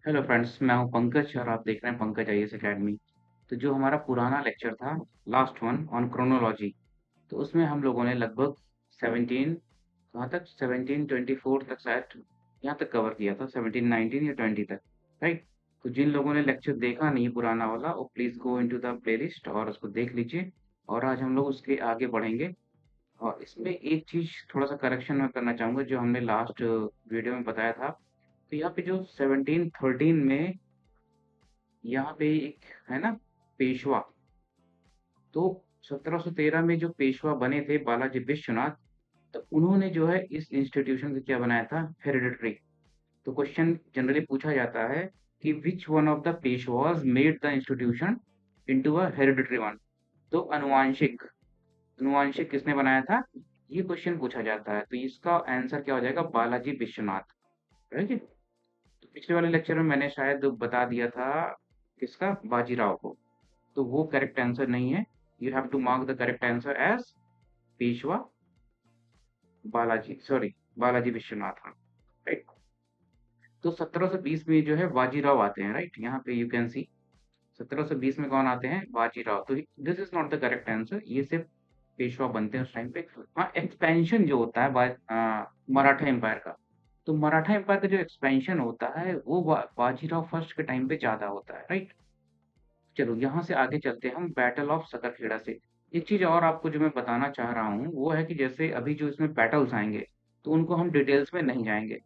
Hello friends, मैं हूं पंकज और आप देख रहे हैं पंकज आईएएस एकेडमी। तो जो हमारा पुराना लेक्चर था, लास्ट वन ऑन क्रोनोलॉजी, तो उसमें हम लोगों ने लगभग 17 कहाँ तक 1724 तक शायद यहाँ तक कवर किया था, 1719 या 20 तक, राइट। तो जिन लोगों ने लेक्चर देखा नहीं पुराना वाला, वो please go into the playlist और उसको देख लीजिए। और आज हम लोग उसके आगे बढ़ेंगे। और इसमें एक चीज़ थोड़ा सा करेक्शन मैं करना चाहूँगा, जो हमने लास्ट वीडियो में बताया था। तो यहाँ पे जो 1713 में यहाँ पे एक है ना, पेशवा। तो 1713 में जो पेशवा बने थे बालाजी विश्वनाथ, तो उन्होंने जो है इस इंस्टीट्यूशन को क्या बनाया था, हेरिडिटरी। तो क्वेश्चन जनरली पूछा जाता है कि which one of the पेशवाज made the institution into a hereditary one. तो अनुवांशिक अनुवांशिक किसने बनाया था, ये क्वेश्चन पूछा जाता है। तो इसका आंसर क्या हो जाएगा, बालाजी विश्वनाथ। राइट। तो पिछले वाले लेक्चर में मैंने शायद बता दिया था किसका, बाजीराव को। तो वो करेक्ट आंसर नहीं है। You have to mark the correct answer as Peshwa Balaji, sorry, Balaji Vishwanath, right. तो 1720 में जो है बाजीराव आते हैं, राइट। यहाँ पे यू कैन सी 1720 में कौन आते हैं, बाजीराव। तो this is not the correct answer, ये सिर्फ पेशवा बनते हैं उस टाइम पे। हाँ, एक्सपेंशन जो होता है मराठा एम्पायर का, तो मराठा एम्पायर का जो एक्सपेंशन होता है वो बाजीराव फर्स्ट के टाइम पे ज्यादा होता है, राइट। चलो यहाँ से आगे चलते हैं हम बैटल ऑफ सकरखेड़ा से। एक चीज और आपको जो मैं बताना चाह रहा हूँ वो है कि जैसे अभी जो इसमें बैटल्स आएंगे, तो उनको हम डिटेल्स में नहीं जाएंगे।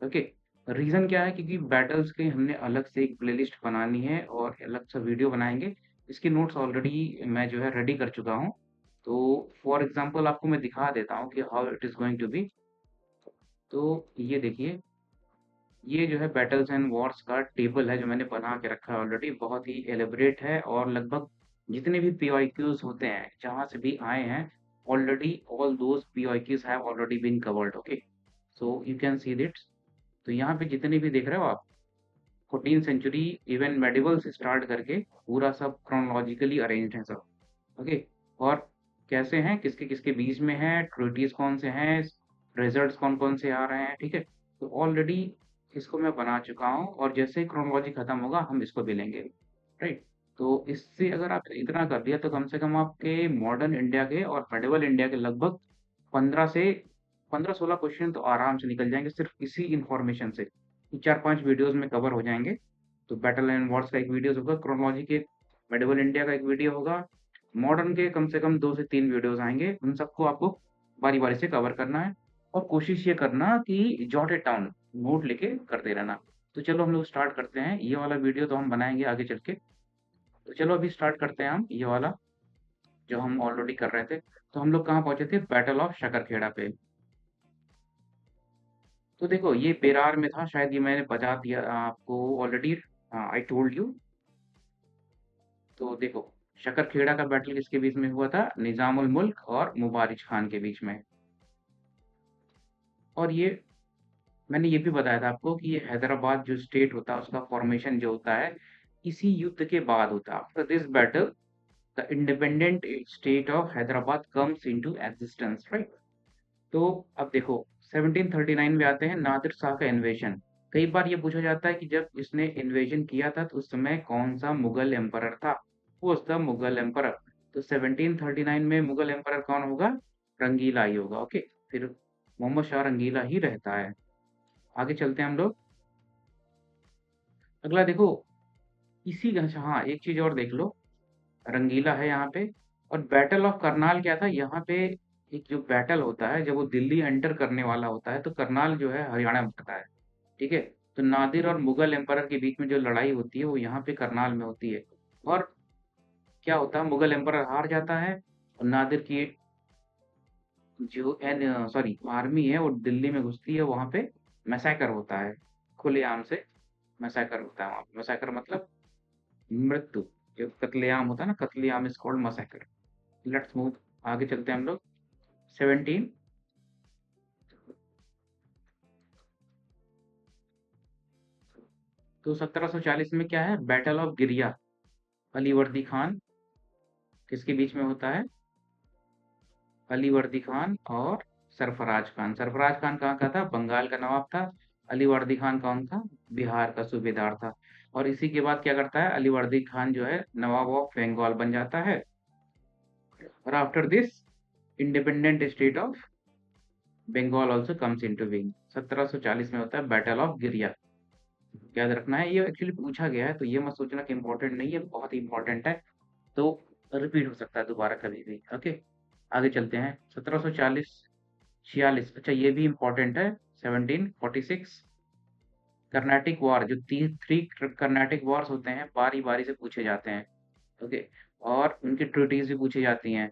ओके। रीजन क्या है, क्योंकि बैटल्स के हमने अलग से एक प्लेलिस्ट बनानी है और अलग से वीडियो बनाएंगे। इसके नोट्स ऑलरेडी मैं जो है रेडी कर चुका हूँ। तो फॉर एग्जांपल आपको मैं दिखा देता हूँ कि how it is going to be. तो ये देखिए, ये जो है बैटल्स एंड वॉर्स का टेबल है जो मैंने बना के रखा है ऑलरेडी, बहुत ही एलेबरेट है। और लगभग जितने भी पीओआईक्यूज होते हैं जहां से भी आए हैं, already all those PYQs have already been covered. Okay, so you can see that. तो यहाँ पे जितने भी देख रहे हो आप, 14 सेंचुरी इवन मेडिवल से स्टार्ट करके पूरा सब क्रोनोलॉजिकली अरेंज्ड है सब। ओके। और कैसे हैं, किसके किसके बीच में है, ट्रिटीज कौन से हैं, रिजल्ट्स कौन कौन से आ रहे हैं, ठीक है। तो ऑलरेडी इसको मैं बना चुका हूँ और जैसे ही क्रोनोलॉजी खत्म होगा हम इसको भी लेंगे, राइट। तो इससे अगर आप इतना कर दिया तो कम से कम आपके मॉडर्न इंडिया के और मेडिवल इंडिया के लगभग 15 से 15-16 क्वेश्चन तो आराम से निकल जाएंगे सिर्फ इसी इंफॉर्मेशन से। 4-5 वीडियोस में कवर हो जाएंगे। तो बैटल एंड वॉर्स का एक वीडियो होगा, क्रोनोलॉजी के मेडिवल इंडिया का एक वीडियो होगा, मॉडर्न के कम से कम 2 से 3 वीडियोस आएँगे, उन सबको आपको बारी-बारी से कवर करना है। और कोशिश ये करना कि जॉट इट डाउन, नोट लेके करते रहना। तो चलो हम लोग स्टार्ट करते हैं, ये वाला वीडियो तो हम बनाएँगे आगे चल के। तो चलो अभी स्टार्ट करते हैं हम ये वाला, जो हम ऑलरेडी कर रहे थे। तो हम लोग कहाँ पहुँचे थे, बैटल ऑफ शकरखेड़ा पे। तो देखो ये बेरार में था, शायद ये मैंने बता दिया आपको ऑलरेडी, आई टोल्ड यू। तो देखो, शकरखेड़ा का बैटल किसके बीच में हुआ था, निजाम उल मुल्क और मुबारिज खान के बीच में। और ये मैंने ये भी बताया था आपको कि ये हैदराबाद जो स्टेट होता है उसका फॉर्मेशन जो होता है इसी युद्ध के बाद होता है। After this battle the independent state of Hyderabad comes into existence, right. तो अब देखो 1739 में आते हैं नादिर शाह का इन्वेजन। कई बार ये पूछा जाता है कि जब इसने इन्वेजन किया था तो उस समय कौन सा मुगल एम्परर था, वो था मुगल एम्परर। तो 1739 में मुगल एम्परर कौन होगा, रंगीला ही होगा। ओके, फिर मोहम्मद शाह रंगीला ही रहता है। आगे चलते हैं हम लोग। अगला देखो, इसी का, अच्छा हाँ, एक चीज और देख लो, रंगीला है यहाँ पे। और बैटल ऑफ करनाल क्या था यहाँ पे, एक जो बैटल होता है जब वो दिल्ली एंटर करने वाला होता है तो करनाल जो है हरियाणा में पड़ता है, ठीक है। तो नादिर और मुगल एम्परर के बीच में जो लड़ाई होती है वो यहाँ पे करनाल में होती है। और क्या होता है, मुगल एम्परर हार जाता है और नादिर की जो एन सॉरी आर्मी है वो दिल्ली में घुसती है, वहां पे मैसेकर होता है, खुलेआम से मैसेकर होता है वहां पे। मैसेकर मतलब मृत्यु, जो कत्लेआम होता है ना, कत्लेआम is called massacre. Let's move, आगे चलते हैं हम लोग। 17 तो 1740 में क्या है, बैटल ऑफ गिरिया। अलीवर्दी खान किसके बीच में होता है, अलीवर्दी खान और सरफराज खान। सरफराज खान कहाँ का था, बंगाल का नवाब था। अली वर्दी खान कौन था? बिहार का सूबेदार था। और इसी के बाद क्या करता है, अली वर्दी खान जो है नवाब ऑफ बंगाल बन जाता है। और after this independent state of Bengal also comes into being. 1740 में होता है बैटल ऑफ गिरिया। याद रखना है, ये एक्चुअली पूछा गया है, तो ये मत सोचना कि इंपॉर्टेंट नहीं है, बहुत ही इंपॉर्टेंट है। तो रिपीट हो सकता है दोबारा कभी भी। ओके, आगे चलते हैं। 1740 46, अच्छा ये भी इंपॉर्टेंट है। 1746 कर्नाटिक वॉर, जो थ्री कर्नाटिक वॉर्स होते हैं, बारी बारी से पूछे जाते हैं। ओके, और उनकी ट्रीटीज भी पूछी जाती हैं,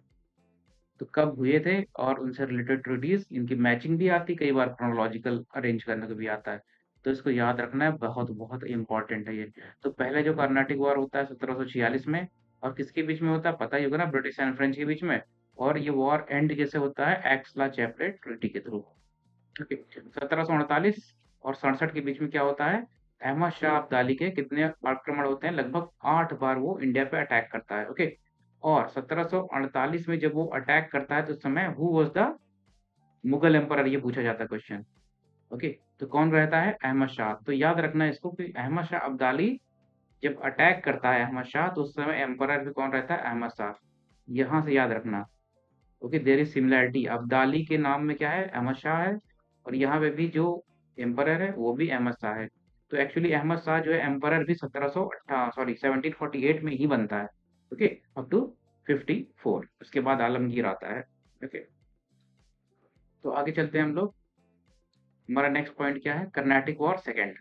तो कब हुए थे और उनसे रिलेटेड ट्रीटीज, इनकी मैचिंग भी आती, कई बार क्रोनोलॉजिकल अरेंज करने को भी आता है। तो इसको याद रखना है, बहुत बहुत इंपॉर्टेंट है ये। तो पहले जो कर्नाटिक वॉर होता है 1746 में, और किसके बीच में होता है पता ही होगा ना, ब्रिटिश एंड फ्रेंच के बीच में। और ये वॉर एंड कैसे होता है, एक्सला चैपलेट ट्रीटी के थ्रू। ओके, 1748 और 67 के बीच में क्या होता है, अहमद शाह अब्दाली के कितने आक्रमण होते हैं, लगभग 8 बार वो इंडिया पे अटैक करता है। ओके, और 1748 में जब वो अटैक करता है तो उस समय who was the Mughal emperor, ये पूछा जाता है क्वेश्चन। ओके, तो कौन रहता है, अहमद शाह। तो याद रखना है इसको कि अहमद शाह अब्दाली जब अटैक करता है अहमद शाह, तो उस समय एम्परर भी कौन रहता है, अहमद शाह। यहाँ से याद रखना। Okay, there is similarity, Abdali के नाम में क्या है, अहमद शाह है, और यहाँ पे भी जो एम्परर है वो भी अहमद शाह है। तो एक्चुअली अहमद शाह जो है एम्परर भी 1748 में ही बनता है। ओके, अप टू 54, उसके बाद आलमगीर आता है। ओके, तो आगे चलते हैं हम लोग। हमारा नेक्स्ट पॉइंट क्या है, कर्नाटिक वॉर सेकेंड।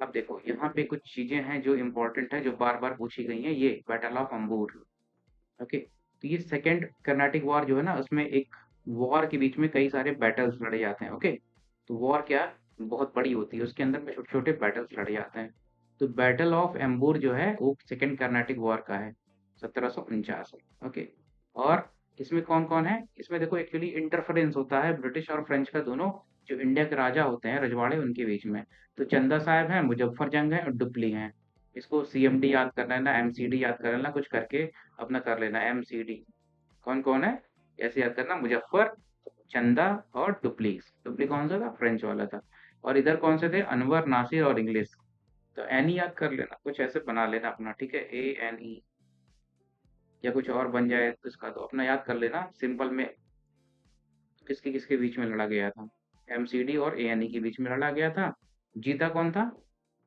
अब देखो यहाँ पे कुछ चीजें हैं जो इंपॉर्टेंट है, जो बार बार पूछी गई हैं। ये बैटल ऑफ अंबूर। ओके, तो ये सेकेंड कर्नाटिक वॉर जो है ना, उसमें एक वॉर के बीच में कई सारे बैटल्स लड़े जाते हैं। ओके, तो वॉर क्या बहुत बड़ी होती है, उसके अंदर में छोटे छोटे बैटल्स लड़े जाते हैं। तो बैटल ऑफ एम्बूर जो है वो सेकेंड कर्नाटिक वॉर का है, 1749। ओके, और इसमें कौन कौन है, इसमें देखो एक्चुअली इंटरफेरेंस होता है ब्रिटिश और फ्रेंच का, दोनों जो इंडिया के राजा होते हैं रजवाड़े, उनके बीच में। तो चंदा साहब हैं, मुजफ्फर जंग है, और डुप्ली हैं। इसको सीएमडी याद कर लेना, एमसीडी याद कर लेना, कुछ करके अपना कर लेना एमसीडी। कौन कौन है ऐसे याद करना, मुजफ्फर, चंदा और डुप्लीस। डुप्ली कौन सा था, फ्रेंच वाला था। और इधर कौन से थे, अनवर, नासिर और इंग्लिश। तो एनी याद कर लेना, कुछ ऐसे बना लेना अपना, ठीक है, ANE, या कुछ और बन जाए तो इसका तो अपना याद कर लेना सिंपल में। किसके किसके बीच में लड़ा गया था, एमसीडी और ANE के बीच में लड़ा गया था। जीता कौन था,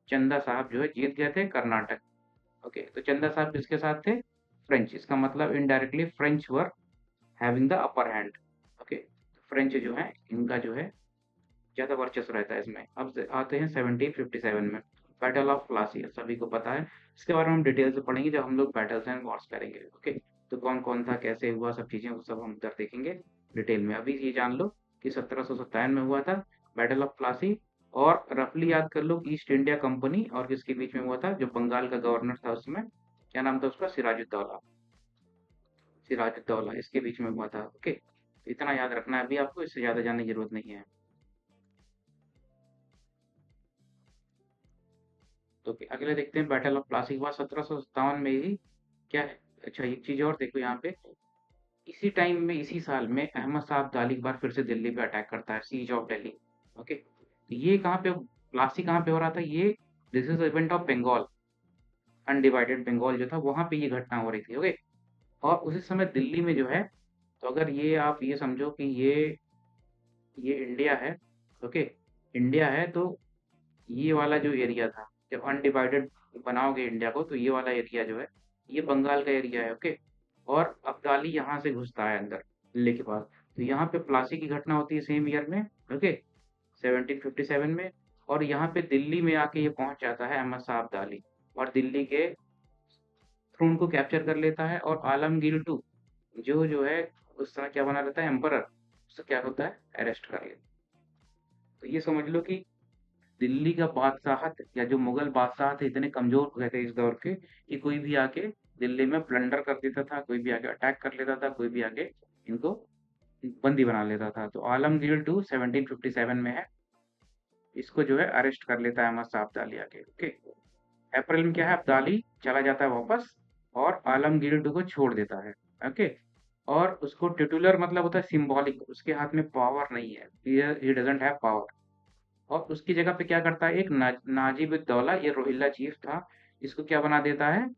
चंदा साहब जो है जीत गए थे कर्नाटक। ओके, तो चंदा साहब किसके साथ थे, फ्रेंच, इसका मतलब indirectly French were having the upper hand. Okay, French जो है इनका जो है ज़्यादा वर्चस्व रहता है इसमें। अब आते हैं 1757 में, बैटल ऑफ प्लासी, सभी को पता है। इसके बारे में हम डिटेल से पढ़ेंगे जब हम लोग बैटल्स एंड वॉर्स करेंगे। ओके, तो कौन कौन था, कैसे हुआ, सब चीज़ें वो सब हम उधर देखेंगे डिटेल में। अभी ये जान लो कि 1757 में हुआ था बैटल ऑफ प्लासी। और रफली याद कर लो, ईस्ट इंडिया कंपनी और किसके बीच में हुआ था, जो बंगाल का गवर्नर था उसमें, क्या नाम था उसका, सिराजुद्दौला। सिराजुद्दौला इसके बीच में हुआ था। ओके, इतना याद रखना है अभी आपको, इससे ज़्यादा जानने की जरूरत नहीं है। तो अगले देखते हैं, बैटल ऑफ प्लासी हुआ 1757 में ही। क्या है, अच्छा एक चीज और देखो यहाँ पे, इसी टाइम में इसी साल में अहमद साहब दाली एक बार फिर से दिल्ली पे अटैक करता है, सीज ऑफ दिल्ली। ओके, तो ये कहाँ पे, प्लासी कहाँ पे हो रहा था ये, this is event of Bengal, undivided Bengal जो था वहां पे ये घटना हो रही थी। ओके, और उसी समय दिल्ली में जो है, तो अगर ये आप ये समझो कि ये इंडिया है। ओके, इंडिया है, तो ये वाला जो एरिया था, जब अनडिवाइडेड बनाओगे इंडिया को, तो ये वाला एरिया जो है ये बंगाल का एरिया है। ओके, और अब्दाली यहाँ से घुसता है अंदर दिल्ली के पास। तो यहाँ पे प्लासी की घटना होती है सेम ईयर में। ओके, 1757 में। और यहाँ पे दिल्ली में आके ये पहुंच जाता है अहमद शाह अब्दाली, और दिल्ली के थ्रोन को कैप्चर कर लेता है। और आलमगीर टू जो है उस समय क्या बना रहता है, एम्परर, उससे क्या होता है, अरेस्ट कर लेता। तो ये समझ लो कि दिल्ली का बादशाहत या जो मुगल बादशाह थे इतने कमजोर हो गए थे इस दौर के, कि कोई भी आके दिल्ली में प्लंडर कर देता था, कोई भी आके अटैक कर लेता था, कोई भी आके इनको बंदी बना लेता था। तो आलमगीर टू 1757 में है, इसको जो है अरेस्ट कर लेता है अहमद शाह अब्दाली आके। ओके, अप्रैल में क्या है, अब्दाली चला जाता है वापस, और आलमगीर टू को छोड़ देता है। ओके, और उसको टिटुलर मतलब होता है सिंबॉलिक, उसके हाथ में पावर नहीं है, ही डजंट हैव पावर। और उसकी जगह पे क्या करता है, एक नाजिब-उद-दौला, ये रोहिल्ला चीफ था, इसको क्या बना देता है,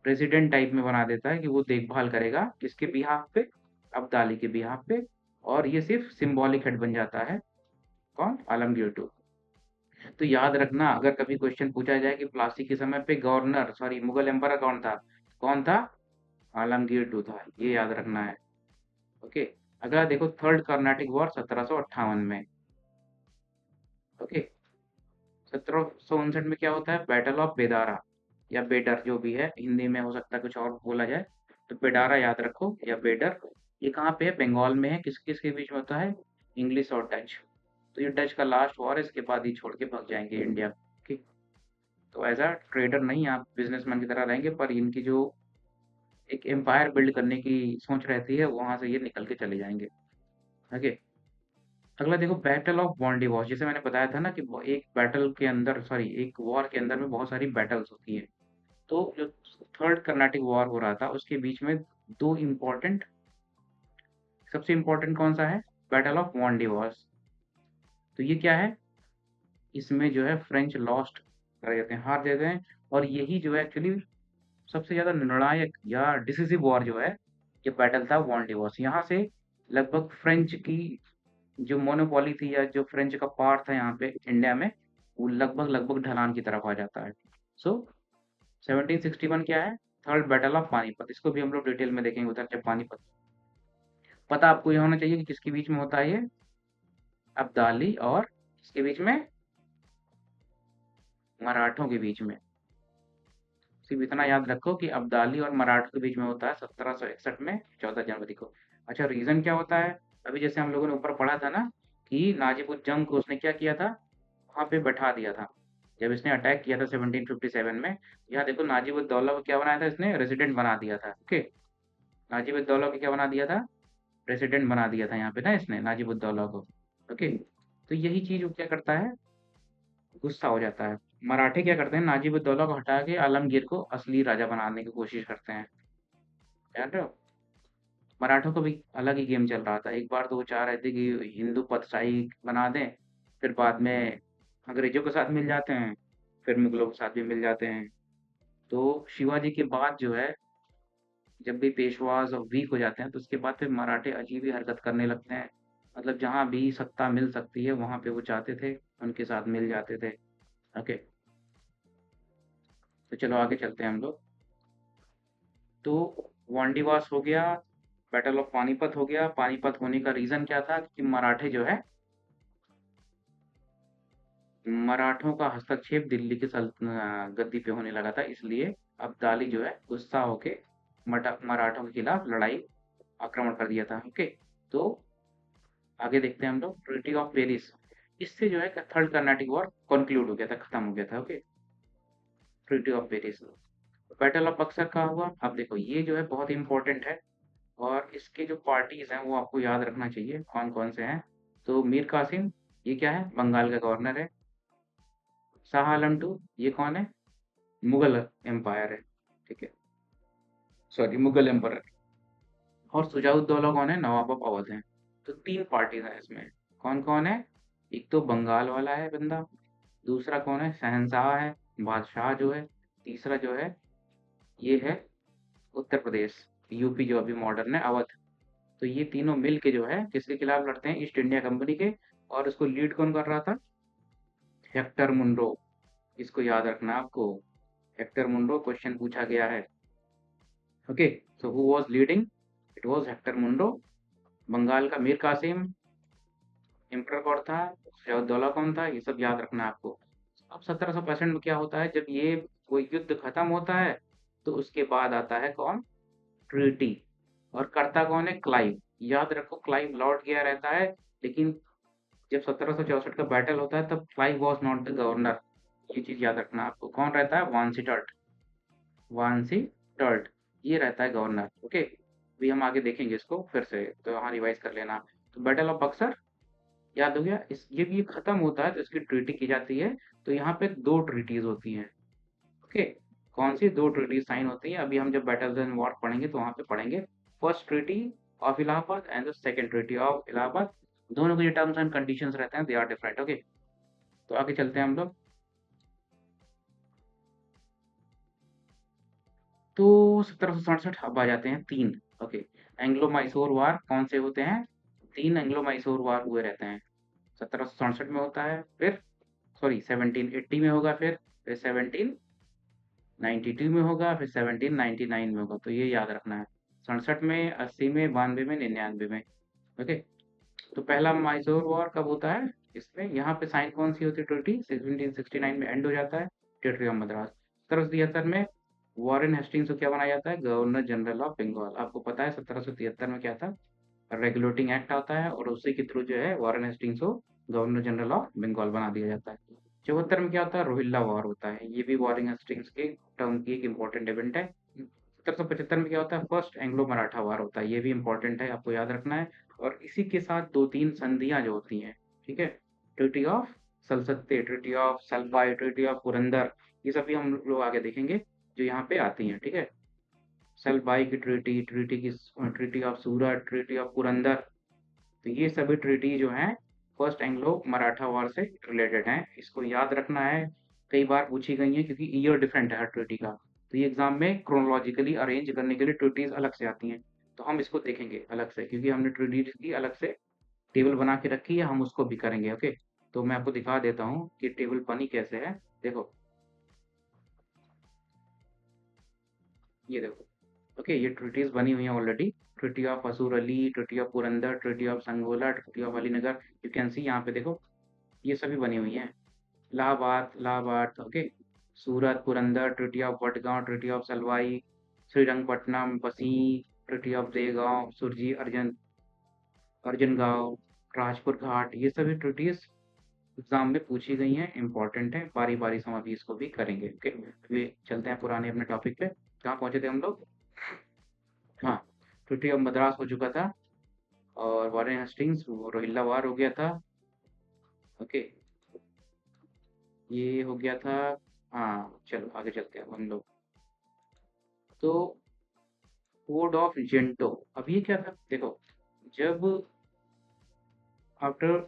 प्रेसिडेंट टाइप में बना देता है कि वो देखभाल करेगा किसके बिहाफ पे, अब्दाली के बिहाफ पे। और ये सिर्फ सिंबॉलिक हेड बन जाता है, कौन, आलमगीर टू। तो याद रखना, अगर कभी क्वेश्चन पूछा जाए कि प्लासी के समय पे गवर्नर, सॉरी, मुगल एम्पायर कौन था, आलमगीर टू था, ये याद रखना है। ओके। अगला देखो, थर्ड कर्नाटिक वॉर 1758 में। ओके। 1759 में क्या होता है, बैटल ऑफ बेदारा, या बेडर, जो भी है, हिंदी में हो सकता है कुछ और बोला जाए, तो बेडारा याद रखो, या बेडर। ये कहाँ पे है, बंगाल में है। किस किस के बीच में होता है, इंग्लिश और डच। तो ये डच का लास्ट वॉर है, इसके बाद ये छोड़ के भाग जाएंगे इंडिया। ठीक। तो एज अ ट्रेडर नहीं, आप बिजनेसमैन की तरह रहेंगे, पर इनकी जो एक एम्पायर बिल्ड करने की सोच रहती है, वहां से ये निकल के चले जाएंगे। ओके। अगला देखो, बैटल ऑफ बॉन्डिवॉस। जैसे मैंने बताया था ना कि एक बैटल के अंदर, सॉरी, एक वॉर के अंदर में बहुत सारी बैटल्स होती है। तो जो थर्ड कर्नाटिक वॉर हो रहा था, उसके बीच में दो इम्पोर्टेंट, सबसे इम्पोर्टेंट कौन सा है, बैटल ऑफ बॉन्डिवॉस। तो ये क्या है, इसमें जो है फ्रेंच लॉस्ट कर जाते हैं, हार जाते हैं। और यही जो है एक्चुअली सबसे ज़्यादा निर्णायक या डिसिसिव वॉर जो है, ये बैटल था वॉन्डिवॉस। यहाँ से लगभग फ्रेंच की जो मोनोपोली थी, या जो फ्रेंच का पार्ट था यहाँ पे इंडिया में, वो लगभग लगभग ढलान की तरफ आ जाता है। सो 1761 क्या है, थर्ड बैटल ऑफ पानीपत। इसको भी हम लोग डिटेल में देखेंगे उधर, जब पानीपत। पता आपको ये होना चाहिए कि किसके बीच में होता है ये, अब्दाली और किसके बीच में, मराठों के बीच में। सिर्फ इतना याद रखो कि अब्दाली और मराठों के बीच में होता है 1761 में, 14 जनवरी को। अच्छा, रीजन क्या होता है, अभी जैसे हम लोगों ने ऊपर पढ़ा था ना कि नाजिब जंग को उसने क्या किया था, वहां पे बैठा दिया था, जब इसने अटैक किया था 1757 में। यहाँ देखो, नाजिब उद दौला को क्या बनाया था इसने, रेसिडेंट बना दिया था। ओके। नाजिब उद दौला को क्या बना दिया था, रेसिडेंट बना दिया था यहाँ पे ना इसने, नाजिब उद दौला को। ओके। तो यही चीज वो क्या करता है, गुस्सा हो जाता है। मराठे क्या करते हैं, नाजिब उद दौला को हटा के आलमगीर को असली राजा बनाने की कोशिश करते हैं, जान रहे हो। मराठों का भी अलग ही गेम चल रहा था। एक बार तो वो चाह रहे थे कि हिंदू पदशाही बना दें, फिर बाद में अंग्रेजों के साथ मिल जाते हैं, फिर मुगलों के साथ भी मिल जाते हैं। तो शिवाजी के बाद जो है, जब भी पेशवाज वीक हो जाते हैं, तो उसके बाद फिर मराठे अजीब ही हरकत करने लगते हैं। मतलब जहाँ भी सत्ता मिल सकती है, वहां पे वो चाहते थे उनके साथ मिल जाते थे। ओके। तो चलो आगे चलते हैं हम लोग। तो वांडीवास हो गया, बैटल ऑफ पानीपत हो गया। पानीपत होने का रीजन क्या था कि मराठे जो है, मराठों का हस्तक्षेप दिल्ली के गद्दी पे होने लगा था, इसलिए अब्दाली जो है गुस्सा होके मराठों के खिलाफ लड़ाई, आक्रमण कर दिया था। ओके। तो आगे देखते हैं हम लोग, ट्रीटी ऑफ पेरिस। इससे जो है थर्ड कर्नाटिक वॉर कंक्लूड हो गया था, खत्म हो गया था। Okay. Treaty of Paris. Battle of Buxar का हुआ। अब देखो, ये जो है बहुत इंपॉर्टेंट है, और इसके जो पार्टीज हैं वो आपको याद रखना चाहिए कौन कौन से हैं। तो मीर कासिम, ये क्या है, बंगाल का गवर्नर है। शाह आलम टू, ये कौन है, मुगल एम्पायर है। ठीक है, सॉरी, मुगल एम्पायर। और सुजाउद्दौला कौन है, नवाब ऑफ अवध है। तो तीन पार्टीज हैं इसमें। कौन कौन है, एक तो बंगाल वाला है बंदा, दूसरा कौन है, शहंशाह है, बादशाह जो है, तीसरा जो है, ये है उत्तर प्रदेश, यूपी जो अभी मॉडर्न है, अवध। तो ये तीनों मिल के जो है किसके खिलाफ लड़ते हैं, ईस्ट इंडिया कंपनी के। और उसको लीड कौन कर रहा था, हेक्टर मुनरो। इसको याद रखना आपको, हेक्टर मुनरो, क्वेश्चन पूछा गया है। Okay. So who was leading, it was Hector Munro. Bengal का मीर कासिम, एम्परर कौन था, सिराजुद्दौला कौन था, ये सब याद रखना है आपको। अब 1765 में क्या होता है, जब ये कोई युद्ध खत्म होता है, तो उसके बाद आता है कौन, ट्रीटी। और करता कौन है, क्लाइव। याद रखो, क्लाइव लौट गया रहता है, लेकिन जब 1764 का बैटल होता है, तब Clive was not the governor. ये चीज याद रखना आपको। कौन रहता है, वांसी टर्ट, वांसी टर्ट, ये रहता है गवर्नर। ओके। अभी हम आगे देखेंगे इसको फिर से, तो यहाँ रिवाइज कर लेना। तो बैटल ऑफ बक्सर याद हो गया। इस जब ये खत्म होता है, तो इसकी ट्रीटी की जाती है। तो यहाँ पे दो ट्रीटीज होती हैं। ओके। कौन सी दो ट्रीटीज साइन होती है, अभी हम जब बैटल्स एंड वॉर पढ़ेंगे तो वहां पे पढ़ेंगे। First treaty of Allahabad and the second treaty of Allahabad. दोनों के जो टर्म्स एंड कंडीशंस रहते हैं, दे आर डिफरेंट। ओके। तो आगे चलते हैं हम लोग। तो 1767 अब आ जाते हैं तीन। ओके, एंग्लो मैसूर वार कौन से होते हैं? तीन एंग्लो मैसूर वार हुए रहते हैं। 1767 में होता है, फिर सॉरी 1780 में होगा, फिर 1792 में होगा, फिर 1799 में होगा। तो ये याद रखना है, 67 में, 80 में, 92 में, 99 में। ओके, तो पहला मैसूर वॉर कब होता है? इसमें यहाँ पे साइन कौन सी होती है? ट्रिटी 1769 में एंड हो जाता है, टेरिटरी ऑफ मद्रास। 1773 में वॉरेन हेस्टिंग्स को क्या बनाया जाता है? Governor general of Bengal. आपको पता है 1773 में क्या था? रेगुलेटिंग एक्ट आता है और उसी के थ्रू जो है वॉरेन हेस्टिंग्स को गवर्नर जनरल ऑफ बंगाल बना दिया जाता है। 74 में क्या होता है? रोहिल्ला वॉर होता है। ये भी वॉरेन हेस्टिंग्स के टर्म की एक इम्पोर्टेंट इवेंट है। 1775 में क्या होता है? फर्स्ट एंग्लो मराठा वार होता है। ये भी इम्पोर्टेंट है, आपको याद रखना है। और इसी के साथ दो तीन संधियां जो होती हैं, ठीक है, treaty of Salsette, treaty of Salbai, treaty of Purandar, ये सभी हम लोग आगे देखेंगे जो यहाँ पे आती हैं। ठीक है, सलबाई की treaty, treaty of Surat, treaty of Purandar, तो ये सभी ट्रिटी जो हैं फर्स्ट एंग्लो मराठा वॉर से रिलेटेड हैं। इसको याद रखना है, कई बार पूछी गई हैं क्योंकि ईयर डिफरेंट है हर ट्रिटी का। तो ये एग्जाम में क्रोनोलॉजिकली अरेंज करने के लिए ट्रिटीज अलग से आती हैं। तो हम इसको देखेंगे अलग से, क्योंकि हमने ट्रिटीज की अलग से टेबल बना के रखी है, हम उसको भी करेंगे। ओके, तो मैं आपको दिखा देता हूँ कि टेबल बनी कैसे है। देखो, ये देखो। ओके, ये ट्रिटीज बनी हुई हैं already. Treaty of Asur Ali, treaty of Purandar, treaty of Sangola, treaty of Alinagar, you can see यहाँ पे देखो, ये सभी बनी हुई हैं। Allahabad, Allahabad, okay. Surat, Purandar, treaty of Wadgaon, treaty of Salbai, Srirangapatnam, Bassein, treaty of Deogaon, Surji, Arjangaon, Rajpur घाट, ये सभी ट्रिटीज एग्जाम में पूछी गई हैं, इंपॉर्टेंट है। बारी बारी से हम अभी इसको भी करेंगे। ओके, अभी चलते हैं पुराने अपने टॉपिक पे। कहाँ पहुंचे थे हम लोग? हाँ, ट्रिटी ऑफ मद्रास हो चुका था, और वॉरेन हेस्टिंग्स, वो रोहिल्ला वार हो गया था। ओके, ये हो गया था। हाँ, चलो आगे चलते हैं हम लोग। तो कोड ऑफ जेंटो, अब ये क्या था? देखो, जब आफ्टर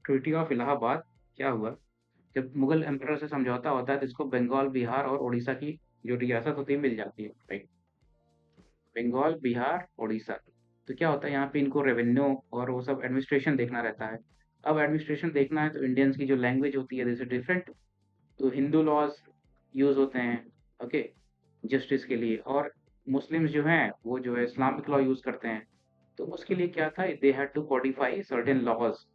ट्रिटी ऑफ इलाहाबाद क्या हुआ, जब मुगल एम्परर से समझौता होता है तो इसको बंगाल, बिहार और उड़ीसा की जो रियासत होती है मिल जाती है, राइट? बंगाल, बिहार, उड़ीसा। तो क्या होता है यहाँ पे, इनको रेवेन्यू और वो सब एडमिनिस्ट्रेशन देखना रहता है। अब एडमिनिस्ट्रेशन देखना है तो इंडियंस की जो लैंग्वेज होती है दिस इज डिफरेंट, तो हिंदू लॉज यूज होते हैं, ओके, जस्टिस के लिए। और मुस्लिम्स जो हैं वो जो है इस्लामिक लॉ यूज करते हैं। तो उसके लिए क्या था, they had to codify certain laws.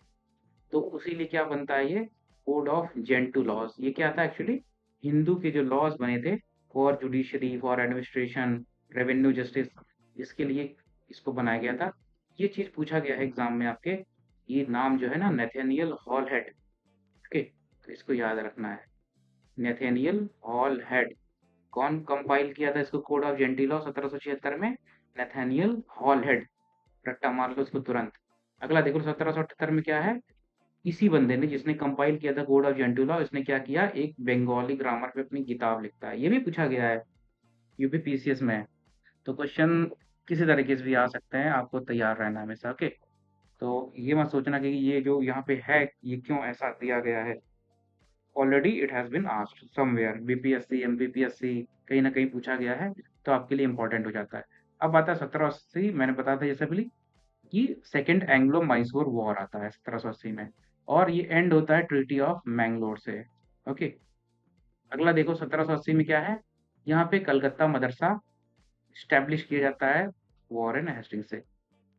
तो उसी लिए क्या बनता है ये कोड ऑफ जेंटू लॉज। ये क्या था एक्चुअली, हिंदू के जो लॉज बने थे for judiciary, for administration, revenue, justice, इसके लिए इसको बनाया गया था। ये चीज पूछा गया है एग्जाम में आपके। ये नाम जो है ना, नेथेनियल हॉल हेड। ओके, तो इसको याद रखना है, नेथेनियल हॉल हेड। कौन कंपाइल किया था इसको, कोड ऑफ जेंटी लॉ 1776 में? Nathaniel hall head. रट्टा मार लो इसको तुरंत। अगला देखो 1778 में क्या है, इसी बंदे ने जिसने कंपाइल किया था कोड ऑफ जेंटुला, इसने क्या किया, एक बंगाली ग्रामर पे अपनी किताब लिखता है। ये भी पूछा गया है, यूपी पीसीएस में। तो क्वेश्चन किसी तरीके से भी आ सकते हैं, आपको तैयार रहना है हमेशा। ओके, तो ये मत सोचना कि ये जो यहाँ पे है ये क्यों ऐसा दिया गया है, already it has been asked somewhere, BPSC, MPPSC, कहीं ना कहीं पूछा गया है, तो आपके लिए इंपॉर्टेंट हो जाता है। अब आता है 1780, मैंने बताया था जैसे पहले कि सेकेंड एंग्लो मैसूर वॉर आता है 1780 में, और ये एंड होता है ट्रीटी ऑफ मैंगलोर से। ओके, अगला देखो 1780 में क्या है, यहाँ पे कलकत्ता मदरसा स्टैब्लिश किया जाता है वॉरेन हेस्टिंग्स से।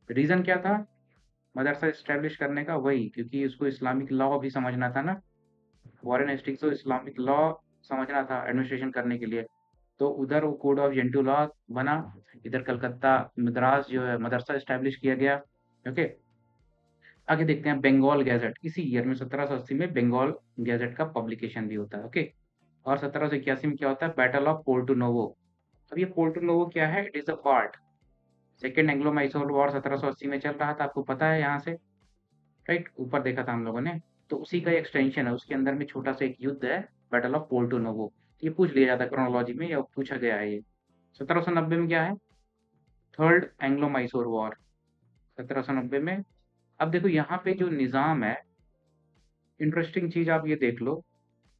रीजन क्या था मदरसा स्टैब्लिश करने का? वही, क्योंकि उसको इस्लामिक लॉ भी समझना था ना, वॉरेन हेस्टिंग्स को इस्लामिक लॉ समझना था एडमिनिस्ट्रेशन करने के लिए। तो उधर वो कोड ऑफ जेंटू लॉ बना, इधर कलकत्ता मद्रास जो है मदरसा स्टैब्लिश किया गया। ओके, आगे देखते हैं बंगाल गैजेट। इसी ईयर में 1780 में बंगाल गैजेट का पब्लिकेशन भी होता है। ओके, और 1781 में क्या होता है, बैटल ऑफ पोर्टो नोवो। अब ये पोर्टो नोवो क्या है, it is a part, second Anglo Mysore war 1780 में चल रहा था, आपको पता है यहाँ से, राइट, ऊपर देखा था हम लोगों ने। तो उसी का एक्सटेंशन है, उसके अंदर में छोटा सा एक युद्ध है, बैटल ऑफ पोर्टो नोवो। ये पूछ लिया जाता है क्रोनोलॉजी में, या पूछा गया है ये। 1790 में क्या है, थर्ड एंग्लो मैसूर वॉर, 1790 में। अब देखो यहाँ पे जो निज़ाम है, इंटरेस्टिंग चीज आप ये देख लो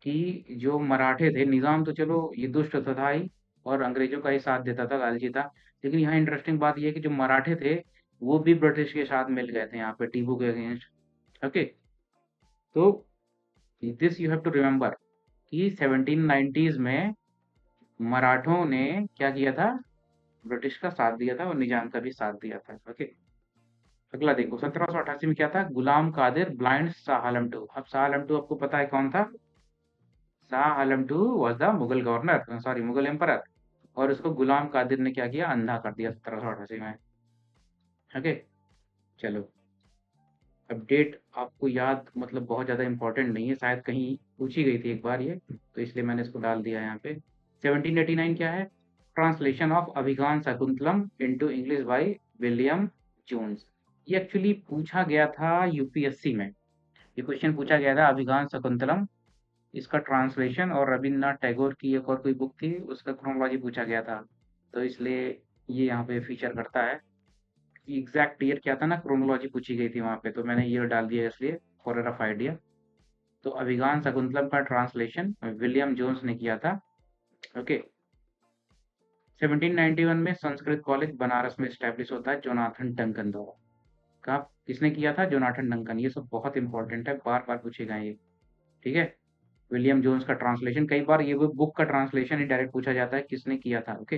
कि जो मराठे थे, निजाम तो चलो ये दुष्ट तो था ही और अंग्रेजों का ही साथ देता था, लालची था। लेकिन यहाँ इंटरेस्टिंग बात ये है कि जो मराठे थे वो भी ब्रिटिश के साथ मिल गए थे यहाँ पे टीपू के अगेंस्ट। ओके, तो this you have to remember कि 1790s में मराठों ने क्या किया था, ब्रिटिश का साथ दिया था और निजाम का भी साथ दिया था। ओके, अगला देखो 1788 में क्या था, गुलाम कादिर ब्लाइंड शाह आलम टू। अब शाह आलम टू आपको पता है कौन था? Shah Alam two was the Mughal governor, sorry Mughal emperor, और उसको गुलाम कादिर ने क्या किया, अंधा कर दिया 1788 में। ओके, चलो अपडेट आपको याद मतलब बहुत ज़्यादा इंपॉर्टेंट नहीं है, शायद कहीं पूछी गई थी एक बार ये, तो इसलिए मैंने इसको डाल दिया यहाँ पे। 1789 क्या है, translation of Abhigyan Shakuntalam into English by William Jones. ये एक्चुअली पूछा गया था यूपीएससी में, ये क्वेश्चन पूछा गया था अभिज्ञान शाकुंतलम, इसका ट्रांसलेशन, और रविन्द्रनाथ टैगोर की एक और कोई बुक थी उसका क्रोनोलॉजी पूछा गया था, तो इसलिए ये यहाँ पे फीचर करता है। एग्जैक्ट ईयर क्या था ना, क्रोनोलॉजी पूछी गई थी वहाँ पे, तो मैंने ईयर डाल दिया इसलिए फॉर रफ आइडिया। तो अभिज्ञान शाकुंतलम का ट्रांसलेशन विलियम जोन्स ने किया था। ओके, 1791 में संस्कृत कॉलेज बनारस में स्टैब्लिश होता है जोनाथन डंकन द्वारा। कहा किसने किया था? Jonathan Duncan. ये सब बहुत इंपॉर्टेंट है, बार बार पूछेगा ये, ठीक है। विलियम जोन्स का ट्रांसलेशन, कई बार ये बुक का ट्रांसलेशन ही डायरेक्ट पूछा जाता है किसने किया था। ओके,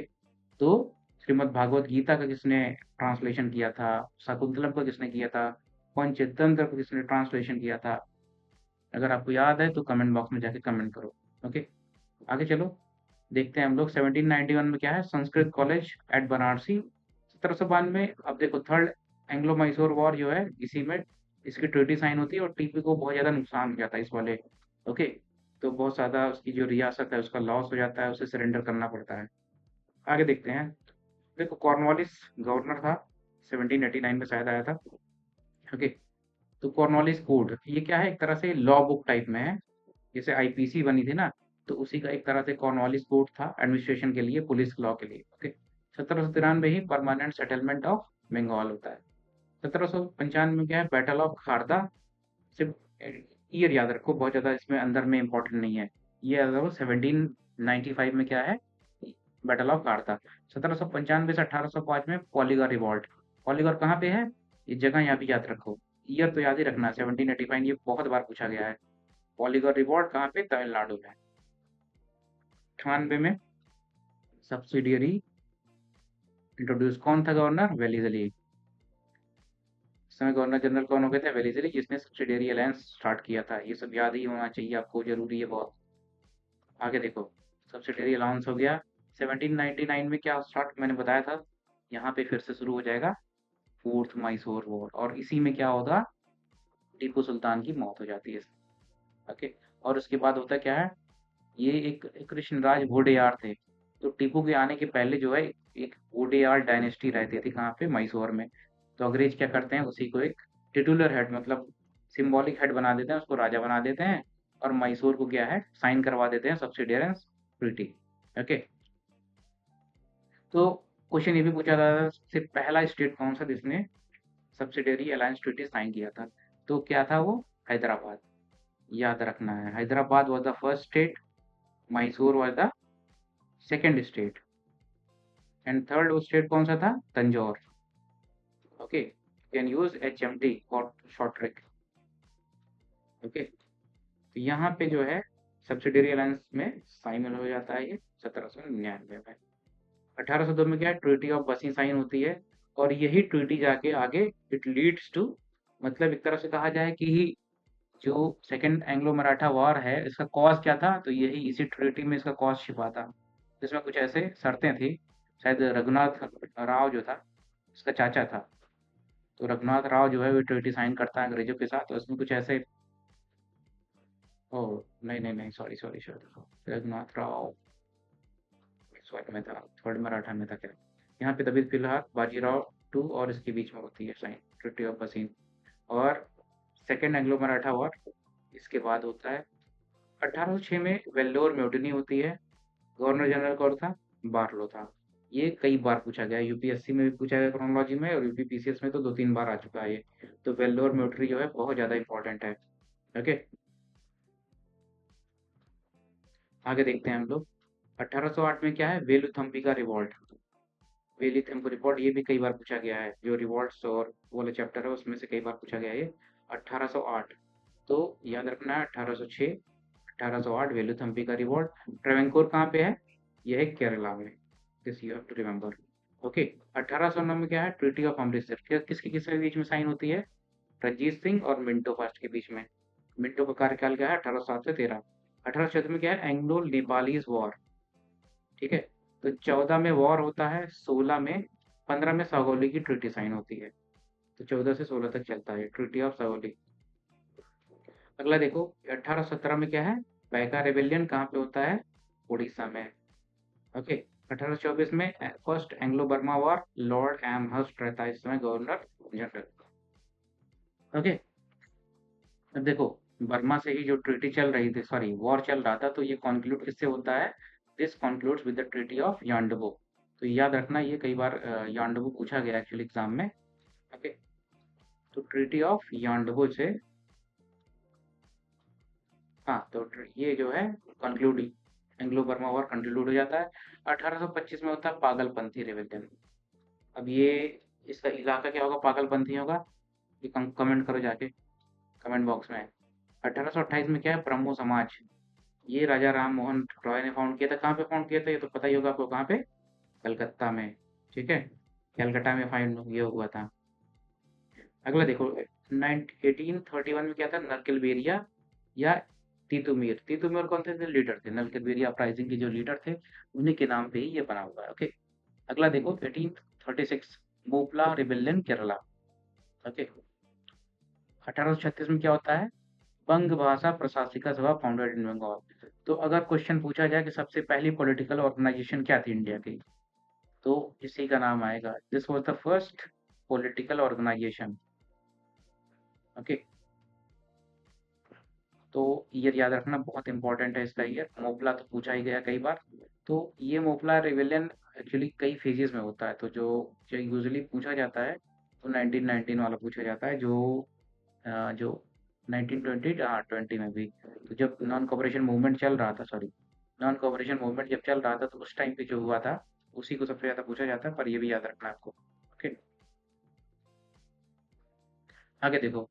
तो श्रीमद् भागवत गीता का किसने ट्रांसलेशन किया था, शाकुंतलम का किसने किया था, पंचतंत्र का किसने ट्रांसलेशन किया था? अगर आपको याद है तो कमेंट बॉक्स में जाके कमेंट करो। ओके, आगे चलो देखते हैं हम लोग 1791 में क्या है, संस्कृत कॉलेज एट बनारसी। 1792 अब देखो थर्ड एंग्लो मैसूर वॉर जो है, इसी में इसकी ट्रीटी साइन होती है और टीपू को बहुत ज्यादा नुकसान हो जाता है इस वाले। ओके, तो बहुत ज्यादा उसकी जो रियासत है उसका लॉस हो जाता है, उसे सरेंडर करना पड़ता है। आगे देखते हैं, देखो कॉर्नवालिस गवर्नर था, 1789 में शायद आया था। ओके, तो कॉर्नवालिस कोड ये क्या है, एक तरह से लॉ बुक टाइप में है, जैसे आईपीसी बनी थी ना, तो उसी का एक तरह से कॉर्नवालिस कोड था एडमिनिस्ट्रेशन के लिए, पुलिस लॉ के लिए। ओके, 1793 ही परमानेंट सेटलमेंट ऑफ बंगाल होता है। 1795 में क्या है, बैटल ऑफ खारदा। सिर्फ ईयर याद रखो, बहुत ज्यादा इसमें अंदर में इंपॉर्टेंट नहीं है, ये याद रखो 1795 में क्या है, बैटल ऑफ खारदा। 1795 से 1805 में पॉलीगर रिवॉल्ट। पॉलीगर कहाँ पे है, ये जगह यहाँ भी याद रखो, ईयर तो याद ही रखना, 1785, ये बहुत बार पूछा गया है। पॉलीगर रिवॉल्ट कहाँ पे, तमिलनाडु में। 98 में सब्सिडियरी इंट्रोड्यूस, कौन था गवर्नर, वेलीजली। इस समय गवर्नर जनरल कौन हो गए थे, वेलीजली, जिसने सब्सिडियरी अलायंस स्टार्ट किया था। ये सब याद ही होना चाहिए आपको, जरूरी है बहुत। आगे देखो, सब्सिडियरी अलाउंस हो गया। 1799 में क्या स्टार्ट, मैंने बताया था, यहाँ पे फिर से शुरू हो जाएगा फोर्थ मैसूर वॉर, और इसी में क्या होगा, टीपू सुल्तान की मौत हो जाती है। ओके, और उसके बाद होता क्या है, ये एक कृष्णराज वोडेयार थे, तो टीपू के आने के पहले जो है एक वोडेयार डायनेस्टी रहती थी कहाँ पे, मैसूर में। तो अंग्रेज क्या करते हैं, उसी को एक टिटुलर हेड मतलब सिंबॉलिक हेड बना देते हैं, उसको राजा बना देते हैं, और मैसूर को क्या है, साइन करवा देते हैं सब्सिडियरेंस ट्रीटी। ओके, तो क्वेश्चन ये भी पूछा था, सिर्फ पहला स्टेट कौन सा जिसने सब्सिडियरी अलायंस ट्रीटी साइन किया था, तो क्या था वो, हैदराबाद। याद रखना है, Hyderabad was the first state, Mysore was the second state, and third state कौन सा था, Tanjore. Okay, can use HMT for short trick. Okay, तो यहाँ पे जो है सब्सिडियरी अलायंस में शामिल हो जाता है ये 1799 में। 1802 में क्या है, ट्रीटी ऑफ बसी साइन होती है, और यही ट्रीटी जाके आगे इट लीड्स टू, मतलब एक तरह से कहा जाए कि जो सेकंड एंग्लो मराठा वॉर है इसका कॉज क्या था, तो यही इसी ट्रीटी में इसका कॉज छिपा था, जिसमें कुछ ऐसे शर्तें थी। शायद रघुनाथ राव जो था इसका चाचा था, तो रघुनाथ राव जो है वो ट्रीटी साइन करता है अंग्रेजों के साथ, तो इसमें कुछ ऐसे, ओ नहीं नहीं नहीं, sorry sorry sorry, Raghunath Rao sorry में था, थर्ड मराठा में था क्या, यहाँ पे तभी फिलहाल बाजीराव टू और इसके बीच में होती है साइन, ट्रीटी ऑफ बसीन। और सेकेंड एंग्लो मराठा वॉर इसके बाद होता है। 1806 में वेल्लोर म्यूटिनी होती है, गवर्नर जनरल कौन था, बार्लो था। ये कई बार पूछा गया, यूपीएससी में भी पूछा गया क्रोनोलॉजी में, और यूपीपीसीएस में तो 2-3 बार आ चुका है ये। तो वेल्लोर म्यूटरी जो है बहुत ज्यादा इंपॉर्टेंट है। ओके, आगे देखते हैं हम लोग। 1808 में क्या है, वेलुथम्पी का रिवॉल्ट। वेलुथम्पी रिवॉल्ट ये भी कई बार पूछा गया है, जो रिवॉल्ट्स और वो वाला चैप्टर है उसमें से कई बार पूछा गया है ये। 1808, तो याद रखना है 1806, 1808 वेलुथम्पी का रिवॉल्ट। ट्रेवेंकोर कहाँ पे है, यह है केरला में, this you have to remember. Okay. 1809 में क्या है, ट्रीटी ऑफ अमृतसर, किसके किसके बीच में साइन होती है, रंजीत सिंह और मिंटो फर्स्ट के बीच में। मिंटो का कार्यकाल क्या है, 1807 से 13। 1814 में क्या है, एंग्लो नेपालीज वॉर। ठीक है। तो 14 में वॉर होता है, 16 में, 15 में सागौली की ट्रीटी साइन होती है। तो 14 से 16 तक चलता है ट्रीटी ऑफ सागौली। अगला देखो, 1817 में क्या है, पैका रेबेलियन कहाँ पे होता है, उड़ीसा में। ओके। 1824 में first Anglo Burma war, Lord Amherst रहता है इस समय गवर्नर जनरल। ओके। अब देखो, बर्मा से ही जो ट्रीटी चल रही थी, सॉरी वॉर चल रहा था, तो ये कॉन्क्लूड किससे होता है, this concludes with the treaty of Yandabo. तो याद रखना, ये कई बार यांडबो पूछा गया एक्चुअली एग्जाम में। ओके। तो ट्रीटी ऑफ यांडबो से, हाँ, तो ये जो है conclude, Anglo Burma war conclude हो जाता है। 1825 में होता है पागलपंथी रेवेलियन। अब ये, इसका इलाका क्या होगा पागलपंथियों का, ये कमेंट करो जाके कमेंट बॉक्स में। 1828 में क्या है, ब्रह्मो समाज। ये राजा राम मोहन रॉय ने फाउंड किया था। कहाँ पे फाउंड किया था, ये तो पता ही होगा आपको, कहाँ पे, कलकत्ता में। ठीक है, कलकत्ता में फाइंड ये हुआ था। अगला देखो, 1831 में क्या था, नरकलबेरिया या तीतुमीर। तीतुमीर कौन थे लीडर थे, नरकलबेरिया अपराइजिंग के जो लीडर थे, उन्हीं के नाम पे ही ये बना हुआ है। ओके। अगला देखो, 1836 मोपला रिबेलियन केरला। ओके। 1836 में क्या होता है, बंग भाषा प्रशासिका सभा फाउंडेड इन बंगाल। तो अगर क्वेश्चन पूछा जाए कि सबसे पहली पॉलिटिकल ऑर्गेनाइजेशन क्या थी इंडिया की, तो इसी का नाम आएगा, this was the first political organisation. Okay. तो ये याद रखना बहुत इंपॉर्टेंट है इसका ईयर। मोपला तो पूछा ही गया कई बार। तो ये मोपला रिवेलियन एक्चुअली कई फेजेस में होता है, तो जो यूजुअली पूछा जाता है, तो 1919 वाला पूछा जाता है, जो 1920, हाँ 20 में भी। तो जब नॉन कॉपरेशन मूवमेंट चल रहा था, सॉरी, नॉन कॉपरेशन मूवमेंट जब चल रहा था, तो उस टाइम पे जो हुआ था, उसी को सबसे ज़्यादा पूछा जाता है, पर ये भी याद रखना आपको। ओके। आगे देखो,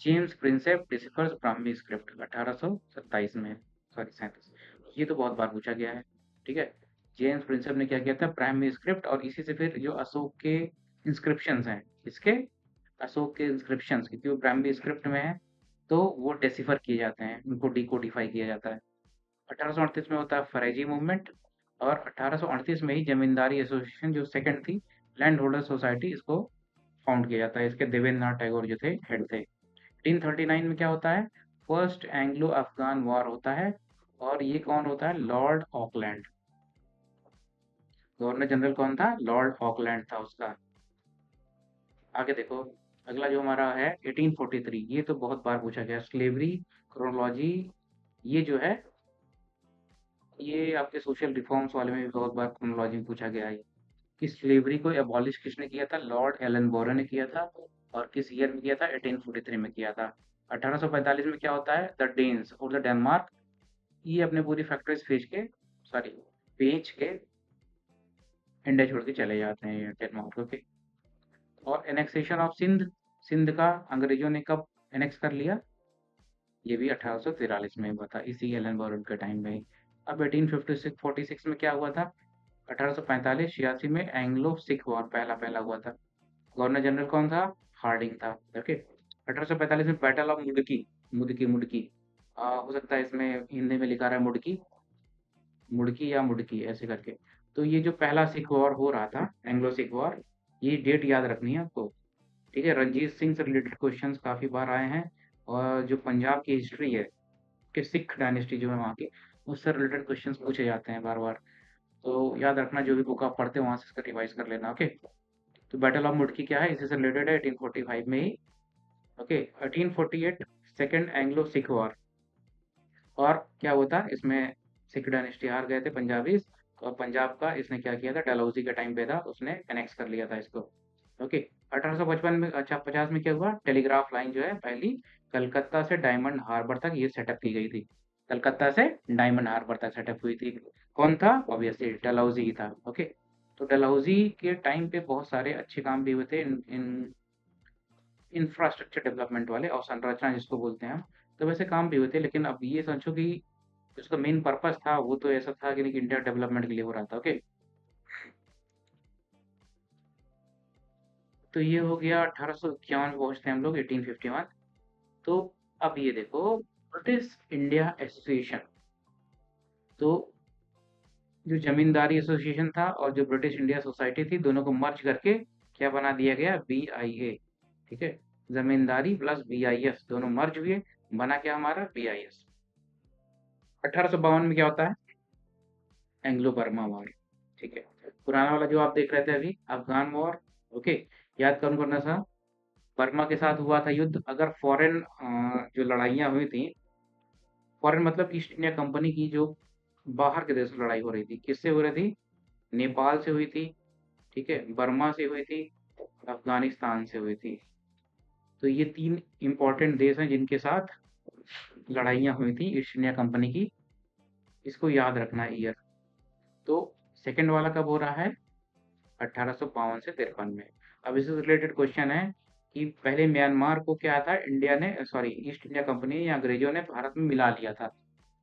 जेम्स प्रिंसेप डिसिफर्स ब्राह्मी स्क्रिप्ट 1827 में, सॉरी 37। ये तो बहुत बार पूछा गया है। ठीक है। जेम्स प्रिंसेप ने क्या किया था, ब्राह्मी स्क्रिप्ट, और इसी से फिर जो अशोक के इंस्क्रिप्शंस हैं, इसके अशोक के इंस्क्रिप्शंस, क्योंकि वो ब्राह्मी स्क्रिप्ट में है, तो वो डेसिफर किए जाते हैं, उनको डिकोडिफाई किया जाता है। 1838 में होता है फरेजी मूवमेंट, और 1838 में ही जमींदारी एसोसिएशन जो सेकंड थी, लैंड होल्डर सोसाइटी, इसको फाउंड किया जाता है। इसके देवेंद्र नाथ टैगोर जो थे हेड थे। 1839 में क्या होता है, फर्स्ट एंग्लो अफगान वॉर होता है, और ये कौन होता है, लॉर्ड ऑकलैंड। गवर्नर जनरल कौन था, लॉर्ड ऑकलैंड था उसका। आगे देखो, अगला जो हमारा है 1843, ये तो बहुत बार पूछा गया, स्लेवरी क्रोनोलॉजी। ये जो है, ये आपके सोशल रिफॉर्म्स वाले में भी बहुत बार क्रोनोलॉजी में पूछा गया है कि स्लेवरी को एबॉलिश किसने किया था, लॉर्ड एलन बोरो ने किया था, और किस ईयर में किया था, 1843 में किया था। 1845 में क्या होता है, द डेन्स और द डेनमार्क, ये अपने पूरी फैक्ट्रीज बेच के इंडिया छोड़ के चले जाते हैं डेनमार्क। ओके। और एनेक्सेशन ऑफ सिंध, सिंध का अंग्रेजों ने कब एनेक्स कर लिया, ये भी 1843 में हुआ था, इसी एलन बोरो के टाइम में ही। अब 1846 में क्या हुआ था, 1845-86 में एंग्लो सिख वॉर पहला पहला हुआ था। गवर्नर जनरल कौन था, हार्डिंग था। ओके। 1845 में बैटल ऑफ मुडकी, मुडकी मुडकी, हो सकता है इसमें हिंदी में लिखा रहा है मुडकी, मुड़की या मुड़की ऐसे करके। तो ये जो पहला सिख वॉर हो रहा था, एंग्लो सिख वॉर, ये डेट याद रखनी है आपको। ठीक है। रंजीत सिंह से रिलेटेड क्वेश्चंस काफी बार आए हैं, और जो पंजाब की हिस्ट्री है, कि सिख डायनेस्टी जो है वहाँ की, उससे रिलेटेड क्वेश्चंस पूछे जाते हैं बार बार। तो याद रखना, जो भी बुक आप पढ़ते हो वहां से इसका रिवाइज कर लेना। ओके। तो बैटल ऑफ मुड़की क्या है, इसी से रिलेटेड है, 1845 में ही। Okay. 1848 second Anglo Sikh war, और क्या हुआ था इसमें, सिख डायनेस्टी हार गए थे पंजाबीज, और पंजाब का इसने क्या किया था, डलहौजी के टाइम पे था, उसने एनेक्स कर लिया था इसको। ओके। 1855 में, अच्छा 50 में क्या हुआ, टेलीग्राफ लाइन जो है पहली, कलकत्ता से डायमंड हार्बर तक ये सेटअप की गई थी। कलकत्ता से डायमंड हार्बर तक सेटअप हुई थी। कौन था? ऑब्वियसली डलहौजी ही था। ओके, तो डलहौजी के टाइम पे बहुत सारे अच्छे काम भी हुए थे इन इन इंफ्रास्ट्रक्चर डेवलपमेंट वाले, और संरचना जिसको बोलते हैं हम। तो वैसे काम भी हुए थे, लेकिन अब ये समझो कि उसका मेन पर्पस था वो तो ऐसा था कि इंडिया डेवलपमेंट के लिए हो रहा था। ओके, तो ये हो गया 1851 में पहुंचते हैं हम लोग 1851। तो अब ये देखो, ब्रिटिश इंडिया एसोसिएशन, तो जो जमींदारी एसोसिएशन था और जो ब्रिटिश इंडिया सोसाइटी थी, दोनों को मर्ज करके क्या बना दिया गया? BIA। ठीक है, जमींदारी प्लस BIS दोनों मर्ज हुए, बना क्या हमारा? BIS। 1852 में क्या होता है? Anglo Burma war. ठीक है, पुराना वाला जो आप देख रहे थे अभी, अफगान वॉर। ओके, याद कौन करना था? बर्मा के साथ हुआ था युद्ध। अगर फॉरेन जो लड़ाइयाँ हुई थी, फॉरेन मतलब ईस्ट इंडिया कंपनी की जो बाहर के देश में लड़ाई हो रही थी, किससे हो रही थी? नेपाल से हुई थी, ठीक है, बर्मा से हुई थी, अफगानिस्तान से हुई थी। तो ये 3 इम्पोर्टेंट देश हैं जिनके साथ लड़ाइयाँ हुई थी ईस्ट इंडिया कंपनी की। इसको याद रखना है ईयर। तो सेकंड वाला कब हो रहा है? 1852 से 53 में। अब इससे रिलेटेड क्वेश्चन है कि पहले म्यांमार को क्या था, इंडिया ने, सॉरी, ईस्ट इंडिया कंपनी या अंग्रेजों ने भारत में मिला लिया था।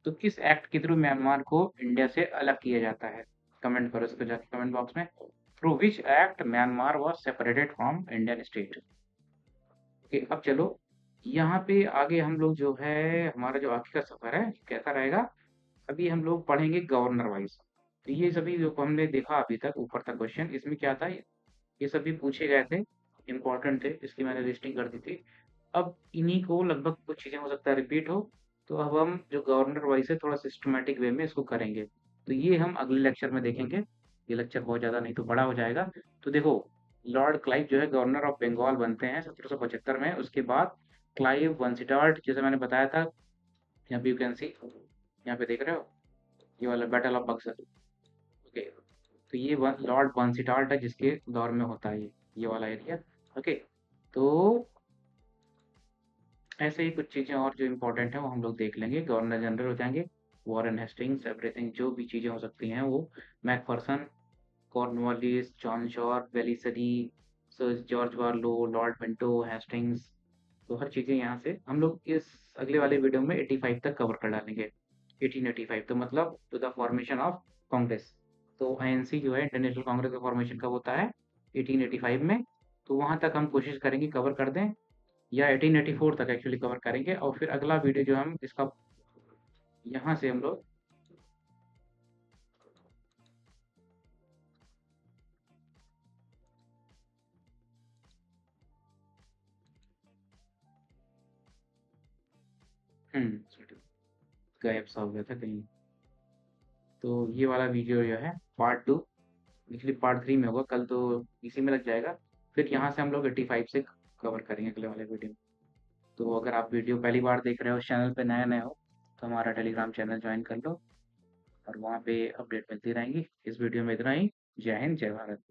तो किस एक्ट के थ्रू म्यांमार को इंडिया से अलग किया जाता है? कमेंट करो इसको जाके कमेंट बॉक्स में। Through which act Myanmar was separated from Indian state. Okay, अब चलो यहाँ पे आगे हम लोग जो है, हमारा जो आगे का सफर है कैसा रहेगा? अभी हम लोग पढ़ेंगे गवर्नर वाइज। तो ये सभी जो हमने देखा अभी तक ऊपर तक क्वेश्चन, इसमें क्या था, ये सभी पूछे गए थे, इंपॉर्टेंट थे, इसलिए मैंने लिस्टिंग कर दी थी। अब इन्हीं को लगभग कुछ चीज़ें हो सकता है रिपीट हो, तो अब हम जो गवर्नर वाइज है थोड़ा सिस्टमेटिक वे में इसको करेंगे। तो ये हम अगले लेक्चर में देखेंगे। ये लेक्चर बहुत ज़्यादा नहीं तो बड़ा हो जाएगा। तो देखो, लॉर्ड क्लाइव जो है गवर्नर ऑफ बंगाल बनते हैं 1775 में। उसके बाद क्लाइव बंसीटार्ड, जैसे मैंने बताया था, यहाँ पे यू कैन सी, यहाँ पे देख रहे हो, ये वाला बैटल ऑफ बक्सर। ओके, तो ये लॉर्ड बंसीटार्ड है जिसके दौर में होता है ये वाला एरिया। ओके, तो ऐसे ही कुछ चीज़ें और जो इम्पोर्टेंट हैं वो हम लोग देख लेंगे। गवर्नर जनरल हो जाएंगे, वॉरेन हेस्टिंग्स, एवरीथिंग जो भी चीज़ें हो सकती हैं वो, Macpherson, Cornwallis, John Shore, Wellesley, sir George Barlow, lord Minto, Hastings. तो हर चीज़ें यहाँ से हम लोग इस अगले वाले वीडियो में 85 तक कवर कर डालेंगे। 1885 तो मतलब to the formation of Congress. तो आईएनसी जो है, इंटरनेशनल कांग्रेस का फॉर्मेशन कब होता है? 1885 में। तो वहाँ तक हम कोशिश करेंगे कवर कर दें, या 1884 तक एक्चुअली कवर करेंगे। और फिर अगला वीडियो जो हम इसका, यहाँ से हम लोग गायब सा हो गया था कहीं। तो ये वाला वीडियो जो है पार्ट 2, एक्चुअली पार्ट 3 में होगा, कल तो इसी में लग जाएगा। फिर यहाँ से हम लोग 85 से कवर करेंगे अगले वाले वीडियो में। तो अगर आप वीडियो पहली बार देख रहे हो, इस चैनल पे नए नए हो, तो हमारा टेलीग्राम चैनल ज्वाइन कर लो, और वहाँ पे अपडेट मिलती रहेंगी। इस वीडियो में इतना ही। जय हिंद, जय भारत।